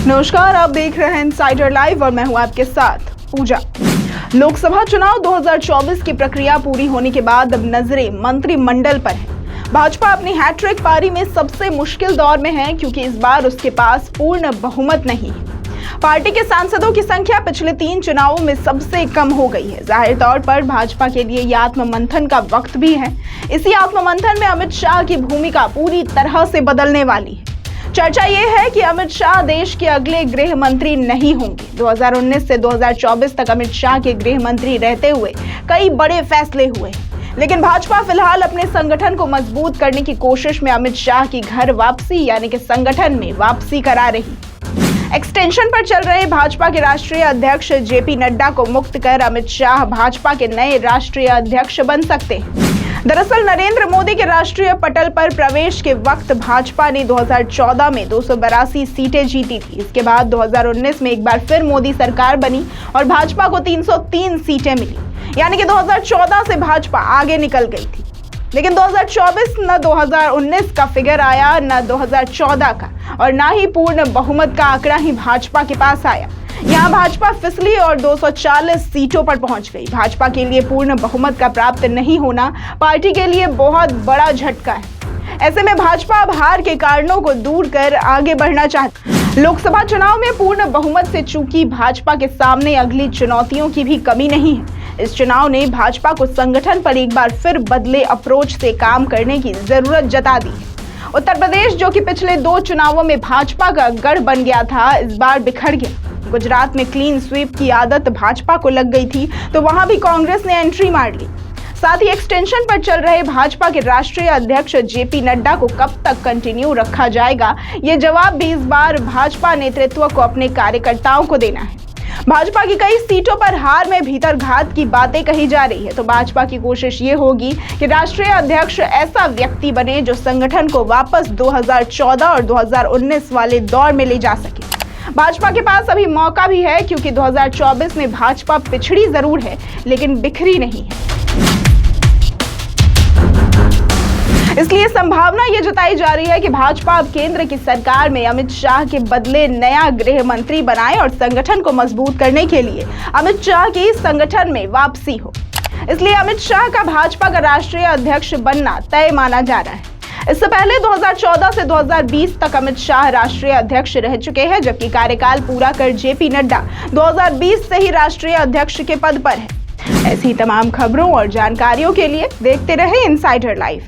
नमस्कार, आप देख रहे हैं इनसाइडर लाइव और मैं हूं आपके साथ पूजा। लोकसभा चुनाव 2024 की प्रक्रिया पूरी होने के बाद अब नजरें मंत्रिमंडल पर है। भाजपा अपनी हैट्रिक पारी में सबसे मुश्किल दौर में है क्योंकि इस बार उसके पास पूर्ण बहुमत नहीं है। पार्टी के सांसदों की संख्या पिछले 3 चुनावों में सबसे कम हो गई है। जाहिर तौर पर भाजपा के लिए यह आत्ममंथन का वक्त भी है। इसी आत्ममंथन में अमित शाह की भूमिका पूरी तरह से बदलने वाली है। चर्चा ये है कि अमित शाह देश के अगले गृह मंत्री नहीं होंगे। 2019 से 2024 तक अमित शाह के गृह मंत्री रहते हुए कई बड़े फैसले हुए, लेकिन भाजपा फिलहाल अपने संगठन को मजबूत करने की कोशिश में अमित शाह की घर वापसी यानी कि संगठन में वापसी करा रही। एक्सटेंशन पर चल रहे भाजपा के राष्ट्रीय अध्यक्ष जेपी नड्डा को मुक्त कर अमित शाह भाजपा के नए राष्ट्रीय अध्यक्ष बन सकते हैं। दरअसल नरेंद्र मोदी के राष्ट्रीय पटल पर प्रवेश के वक्त भाजपा ने 2014 में 282 सीटें जीती थी। इसके बाद 2019 में एक बार फिर मोदी सरकार बनी और भाजपा को 303 सीटें मिली, यानी कि 2014 से भाजपा आगे निकल गई थी। लेकिन 2024 न 2019 का फिगर आया, न 2014 का, और ना ही पूर्ण बहुमत का आंकड़ा ही भाजपा के पास आया। यहाँ भाजपा फिसली और 240 सीटों पर पहुंच गई। भाजपा के लिए पूर्ण बहुमत का प्राप्त नहीं होना पार्टी के लिए बहुत बड़ा झटका है। ऐसे में भाजपा अब हार के कारणों को दूर कर आगे बढ़ना चाहती है। लोकसभा चुनाव में पूर्ण बहुमत से चूकी भाजपा के सामने अगली चुनौतियों की भी कमी नहीं है। इस चुनाव ने भाजपा को संगठन पर एक बार फिर बदले अप्रोच से काम करने की जरूरत जता दी है। उत्तर प्रदेश, जो कि पिछले 2 चुनावों में भाजपा का गढ़ बन गया था, इस बार बिखर गया। गुजरात में क्लीन स्वीप की आदत भाजपा को लग गई थी, तो वहां भी कांग्रेस ने एंट्री मार ली। साथ ही एक्सटेंशन पर चल रहे भाजपा के राष्ट्रीय अध्यक्ष जेपी नड्डा को कब तक कंटिन्यू रखा जाएगा, ये जवाब भी इस बार भाजपा नेतृत्व को अपने कार्यकर्ताओं को देना है। भाजपा की कई सीटों पर हार में भीतरघात की बातें कही जा रही है, तो भाजपा की कोशिश ये होगी कि राष्ट्रीय अध्यक्ष ऐसा व्यक्ति बने जो संगठन को वापस 2014 और 2019 वाले दौर में ले जा सके। भाजपा के पास अभी मौका भी है क्योंकि 2024 में भाजपा पिछड़ी जरूर है लेकिन बिखरी नहीं है। इसलिए संभावना ये जताई जा रही है कि भाजपा अब केंद्र की सरकार में अमित शाह के बदले नया गृह मंत्री बनाए और संगठन को मजबूत करने के लिए अमित शाह की संगठन में वापसी हो। इसलिए अमित शाह का भाजपा का राष्ट्रीय अध्यक्ष बनना तय माना जा रहा है। इससे पहले 2014 से 2020 तक अमित शाह राष्ट्रीय अध्यक्ष रह चुके हैं, जबकि कार्यकाल पूरा कर जेपी नड्डा 2020 से ही राष्ट्रीय अध्यक्ष के पद पर है। ऐसी तमाम खबरों और जानकारियों के लिए देखते रहे इनसाइडर लाइव।